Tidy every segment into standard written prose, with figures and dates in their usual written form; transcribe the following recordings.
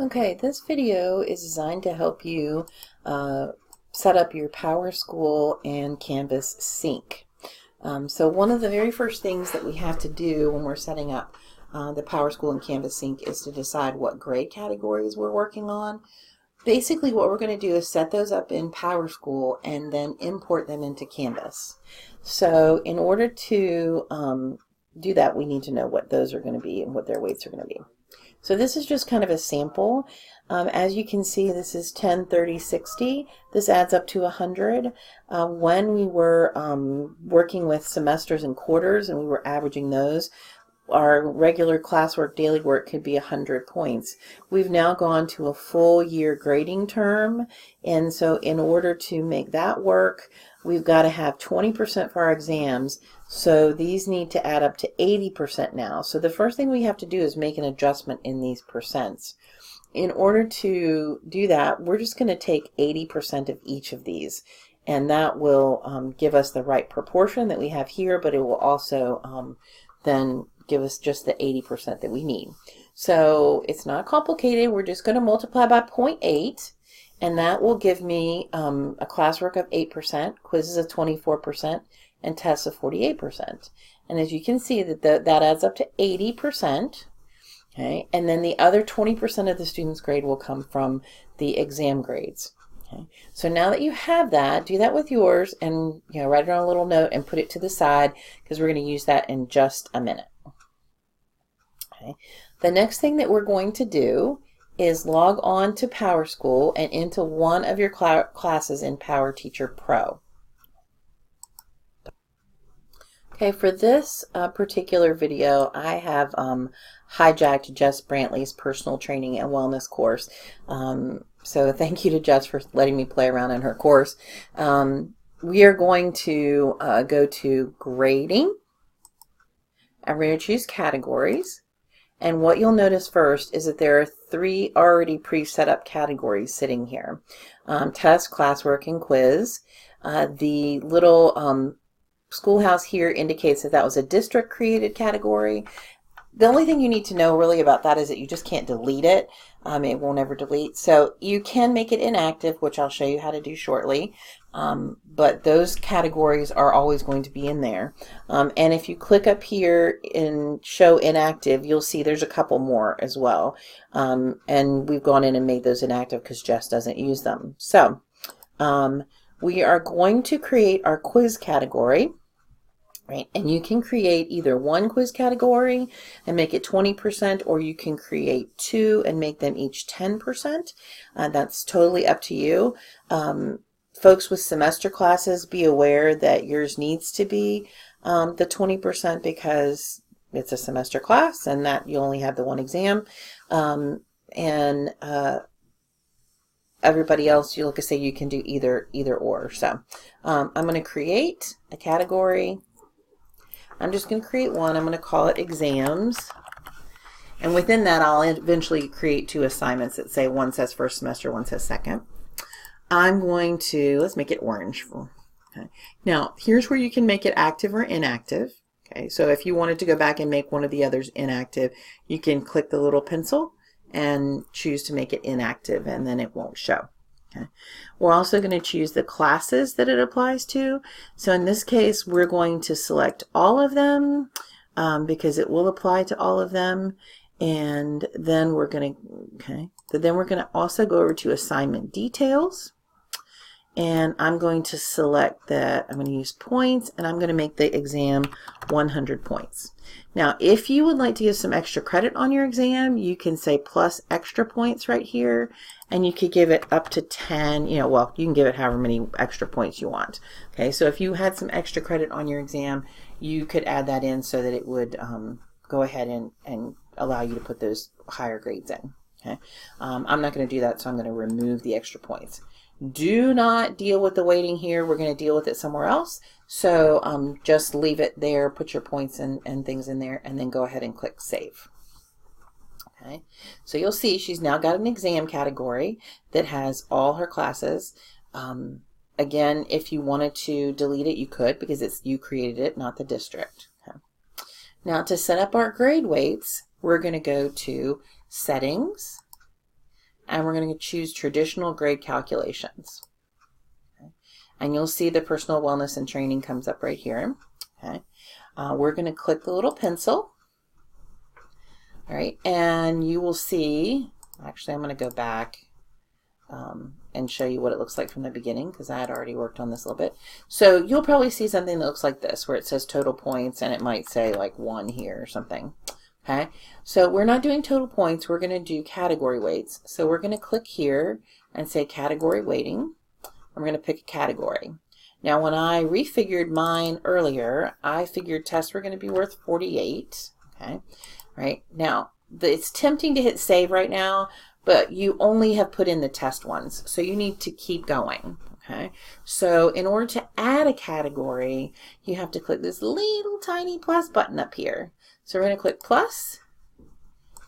Okay, this video is designed to help you set up your PowerSchool and Canvas sync. So one of the very first things that we have to do when we're setting up the PowerSchool and Canvas sync is to decide what grade categories we're working on. Basically what we're going to do is set those up in PowerSchool and then import them into Canvas. So in order to do that, we need to know what those are going to be and what their weights are going to be. So this is just kind of a sample. As you can see, this is 10, 30, 60. This adds up to 100. When we were working with semesters and quarters and we were averaging those, our regular classwork, daily work could be 100 points. We've now gone to a full year grading term, and so in order to make that work, we've got to have 20% for our exams, so these need to add up to 80% now. So the first thing we have to do is make an adjustment in these percents. In order to do that, we're just going to take 80% of each of these, and that will give us the right proportion that we have here, but it will also then give us just the 80% that we need. So it's not complicated. We're just going to multiply by 0.8, and that will give me a classwork of 8%, quizzes of 24%, and tests of 48%. And as you can see, that adds up to 80%. Okay, and then the other 20% of the student's grade will come from the exam grades. Okay, so now that you have that, do that with yours, and write it on a little note and put it to the side, because we're going to use that in just a minute. Okay, the next thing that we're going to do is log on to PowerSchool and into one of your classes in PowerTeacher Pro. Okay, for this particular video, I have hijacked Jess Brantley's personal training and wellness course. So thank you to Jess for letting me play around in her course. We are going to go to grading, and we're going to choose categories. And what you'll notice first is that there are 3 already pre-set up categories sitting here. Test, classwork, and quiz. The little schoolhouse here indicates that that was a district created category. The only thing you need to know really about that is that you just can't delete it. It won't ever delete. So you can make it inactive, which I'll show you how to do shortly. But those categories are always going to be in there. And if you click up here in show inactive, you'll see there's a couple more as well. And we've gone in and made those inactive because Jess doesn't use them. So we are going to create our quiz category. Right, and you can create either one quiz category and make it 20%, or you can create 2 and make them each 10%. That's totally up to you. Folks with semester classes, be aware that yours needs to be the 20% because it's a semester class and that you only have the one exam. Everybody else, you look and say you can do either or. So I'm going to create a category. I'm just going to create one. I'm going to call it exams. And within that, I'll eventually create 2 assignments that say one says first semester, one says second. I'm going to, let's make it orange. Okay. Now, here's where you can make it active or inactive. Okay, so if you wanted to go back and make one of the others inactive, you can click the little pencil and choose to make it inactive, and then it won't show. Okay. We're also going to choose the classes that it applies to. So in this case, we're going to select all of them because it will apply to all of them. And then we're going to, also go over to assignment details. And I'm going to select that. I'm going to use points, and I'm going to make the exam 100 points. Now, if you would like to give some extra credit on your exam, you can say plus extra points right here, and you could give it up to 10, well, you can give it however many extra points you want. Okay, so if you had some extra credit on your exam, you could add that in so that it would go ahead and allow you to put those higher grades in. Okay, I'm not going to do that, so I'm going to remove the extra points. Do not deal with the weighting here. We're going to deal with it somewhere else. So just leave it there, put your points and things in there, and then go ahead and click Save. Okay, so you'll see she's now got an exam category that has all her classes. Again, if you wanted to delete it, you could, because you created it, not the district. Okay. Now to set up our grade weights, we're going to go to Settings, and we're going to choose traditional grade calculations. Okay. And you'll see the personal wellness and training comes up right here. Okay. We're going to click the little pencil. All right, and you will see, actually I'm going to go back and show you what it looks like from the beginning, because I had already worked on this a little bit. So you'll probably see something that looks like this, where it says total points, and it might say like 1 here or something. Okay, so we're not doing total points, we're going to do category weights. So we're going to click here and say category weighting. I'm going to pick a category. Now when I refigured mine earlier, I figured tests were going to be worth 48. Okay, right now it's tempting to hit save right now, but you only have put in the test ones, so you need to keep going. Okay, so in order to add a category, you have to click this little tiny plus button up here. So we're going to click plus,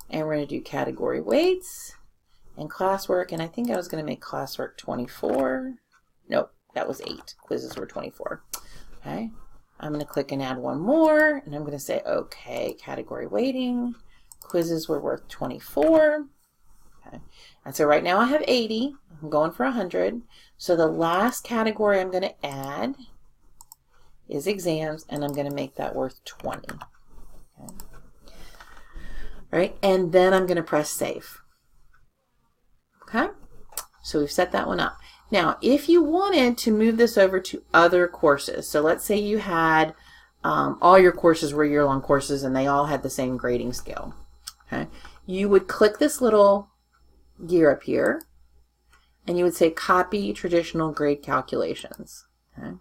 and we're going to do category weights and classwork, and I think I was going to make classwork 24. Nope, that was 8. Quizzes were 24. Okay, I'm going to click and add one more, and I'm going to say okay, category weighting, quizzes were worth 24. Okay. And so right now I have 80. I'm going for 100. So the last category I'm going to add is exams, and I'm going to make that worth 20. Okay. All right, and then I'm going to press save. Okay, so we've set that one up. Now, if you wanted to move this over to other courses, so let's say you had all your courses were year-long courses and they all had the same grading scale. Okay, you would click this little gear up here, and you would say copy traditional grade calculations. Okay,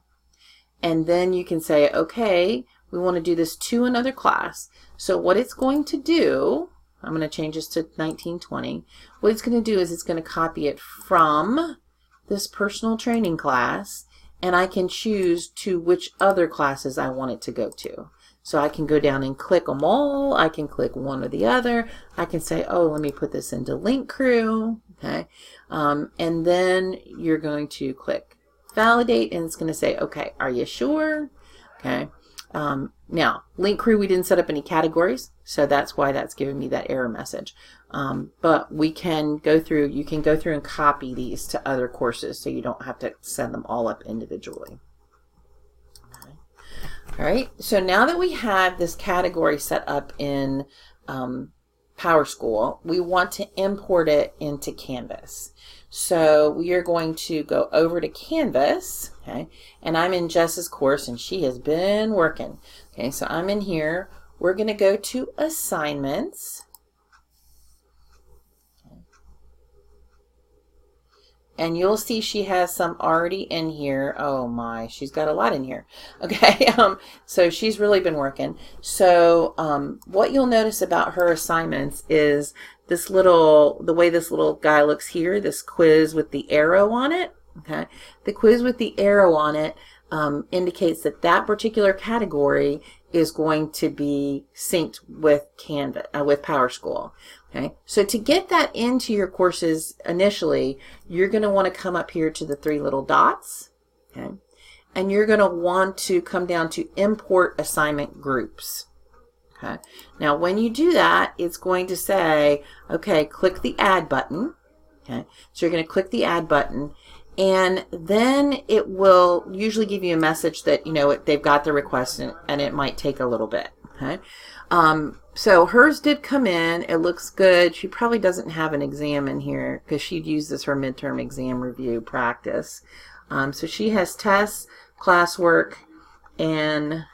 and then you can say, okay, we want to do this to another class. So what it's going to do, I'm going to change this to 1920. What it's going to do is it's going to copy it from this personal training class, and I can choose to which other classes I want it to go to. So I can go down and click them all. I can click one or the other. I can say, oh, let me put this into Link Crew. Okay, and then you're going to click validate, and it's going to say, okay, are you sure? Okay. Now, Link Crew, we didn't set up any categories, so that's why that's giving me that error message. But we can go through, you can go through and copy these to other courses, so you don't have to send them all up individually. Okay. All right, so now that we have this category set up in PowerSchool, we want to import it into Canvas. So we are going to go over to Canvas, okay, and I'm in Jess's course, and she has been working. Okay, so I'm in here. We're going to go to Assignments. Okay. And you'll see she has some already in here. Oh my, she's got a lot in here. Okay, so she's really been working. So what you'll notice about her assignments is this little, the way this little guy looks here, this quiz with the arrow on it. Okay, the quiz with the arrow on it indicates that that particular category is going to be synced with Canvas, with PowerSchool. Okay, so to get that into your courses initially, you're going to want to come up here to the 3 little dots. Okay, and you're going to want to come down to import assignment groups. Okay. Now, when you do that, it's going to say, okay, click the add button. Okay, so you're going to click the add button, and then it will usually give you a message that, you know, they've got the request, and it might take a little bit. Okay, so hers did come in. It looks good. She probably doesn't have an exam in here because she'd use this for midterm exam review practice. So she has tests, classwork, and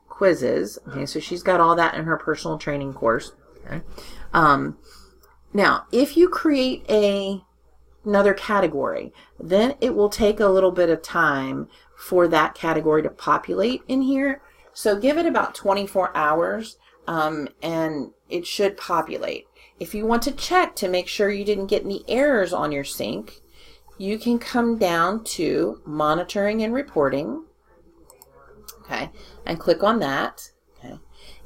quizzes. Okay, so she's got all that in her personal training course. Okay. Now, if you create another category, then it will take a little bit of time for that category to populate in here. So give it about 24 hours and it should populate. If you want to check to make sure you didn't get any errors on your sync, you can come down to Monitoring and Reporting. Okay, and click on that. Okay,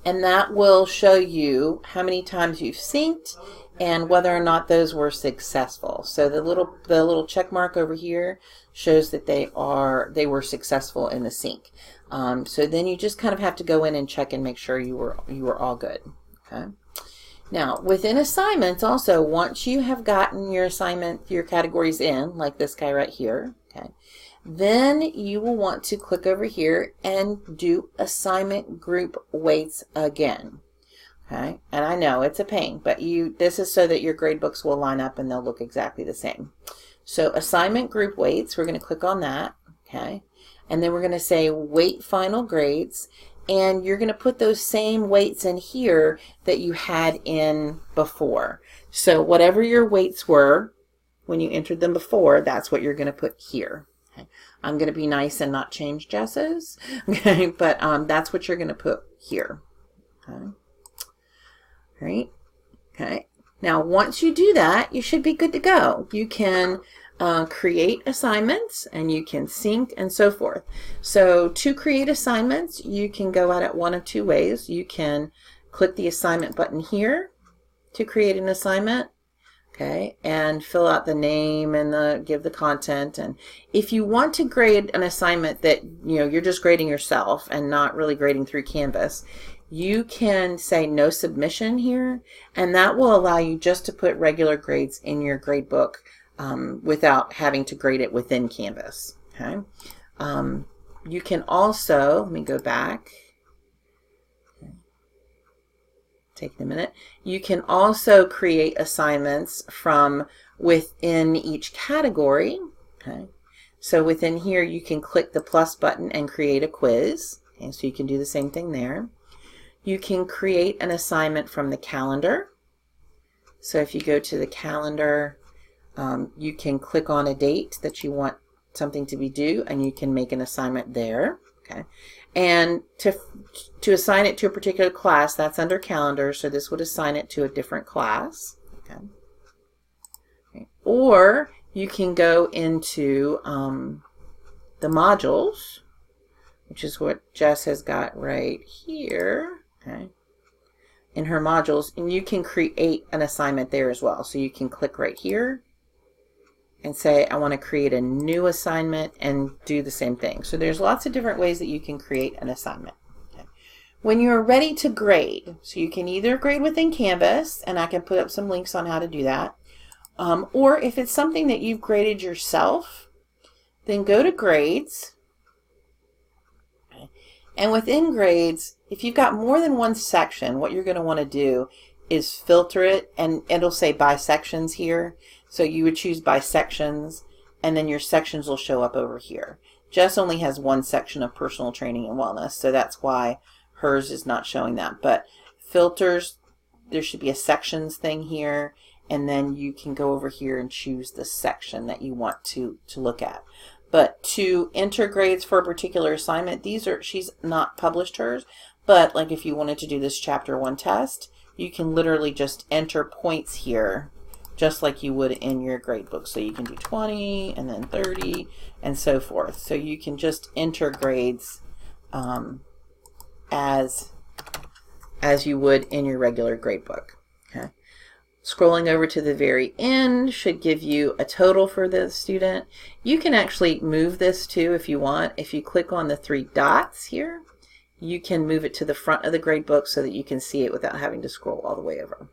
and that will show you how many times you've synced and whether or not those were successful. So the little check mark over here shows that they were successful in the sync. So then you just kind of have to go in and check and make sure you were all good. Okay, Now, within assignments also, once you have gotten your assignment, your categories in, like this guy right here, okay, then you will want to click over here and do assignment group weights again. Okay, and I know it's a pain, but this is so that your grade books will line up and they'll look exactly the same. So assignment group weights, we're going to click on that, okay, and then we're going to say weight final grades. And you're going to put those same weights in here that you had in before. So whatever your weights were when you entered them before, that's what you're going to put here. Okay. I'm going to be nice and not change Jess's, okay, but that's what you're going to put here. Okay. All right. Okay. Now, once you do that, you should be good to go. You can create assignments and you can sync and so forth. So to create assignments, you can go at it one of two ways. You can click the assignment button here to create an assignment, okay, and fill out the name and give the content. And if you want to grade an assignment that you're just grading yourself and not really grading through Canvas, you can say no submission here, and that will allow you just to put regular grades in your grade book without having to grade it within Canvas. Okay. You can also, let me go back, take a minute. You can also create assignments from within each category. Okay. So within here you can click the plus button and create a quiz. Okay, so you can do the same thing there. You can create an assignment from the calendar. So if you go to the calendar, you can click on a date that you want something to be due, and you can make an assignment there. Okay, and to assign it to a particular class, that's under calendar, so this would assign it to a different class. Okay, okay. Or you can go into the modules, which is what Jess has got right here. Okay, in her modules, and you can create an assignment there as well. So you can click right here and say, I want to create a new assignment, and do the same thing. So there's lots of different ways that you can create an assignment. Okay. When you're ready to grade, so you can either grade within Canvas, and I can put up some links on how to do that, or if it's something that you've graded yourself, then go to grades. And within grades, if you've got more than one section, what you're going to want to do is filter it, and it'll say by sections here. So you would choose by sections, and then your sections will show up over here. Jess only has one section of personal training and wellness, so that's why hers is not showing that. But filters, there should be a sections thing here, and then you can go over here and choose the section that you want to look at. But to enter grades for a particular assignment, she's not published hers, but like if you wanted to do this chapter 1 test, you can literally just enter points here, just like you would in your grade book. So you can do 20 and then 30 and so forth. So you can just enter grades as you would in your regular grade book. Okay. Scrolling over to the very end should give you a total for the student. You can actually move this too if you want. If you click on the 3 dots here, you can move it to the front of the grade book so that you can see it without having to scroll all the way over.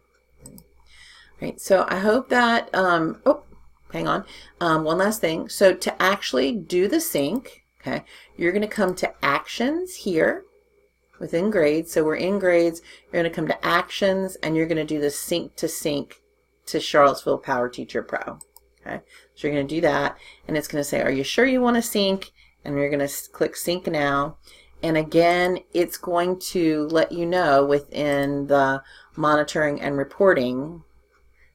Right, so I hope that, oh, hang on, one last thing. So to actually do the sync, okay, you're going to come to Actions here within grades. So we're in grades, you're going to come to Actions, and you're going to do the sync to Charlottesville Power Teacher Pro. Okay, so you're going to do that, and it's going to say, are you sure you want to sync? And you're going to click Sync Now. And again, it's going to let you know within the monitoring and reporting,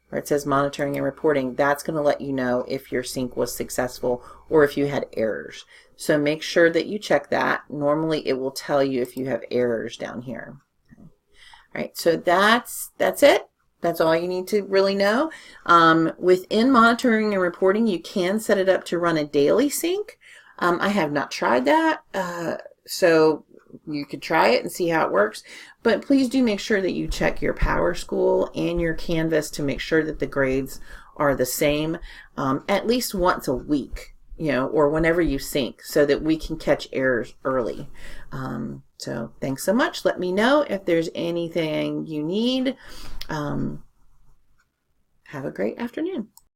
where it says monitoring and reporting, that's going to let you know if your sync was successful or if you had errors. So make sure that you check that. Normally it will tell you if you have errors down here. Okay. All right, so that's it. That's all you need to really know. Within monitoring and reporting, you can set it up to run a daily sync. I have not tried that, so you could try it and see how it works. But please do make sure that you check your PowerSchool and your Canvas to make sure that the grades are the same at least once a week, or whenever you sync, so that we can catch errors early. So thanks so much. Let me know if there's anything you need. Have a great afternoon.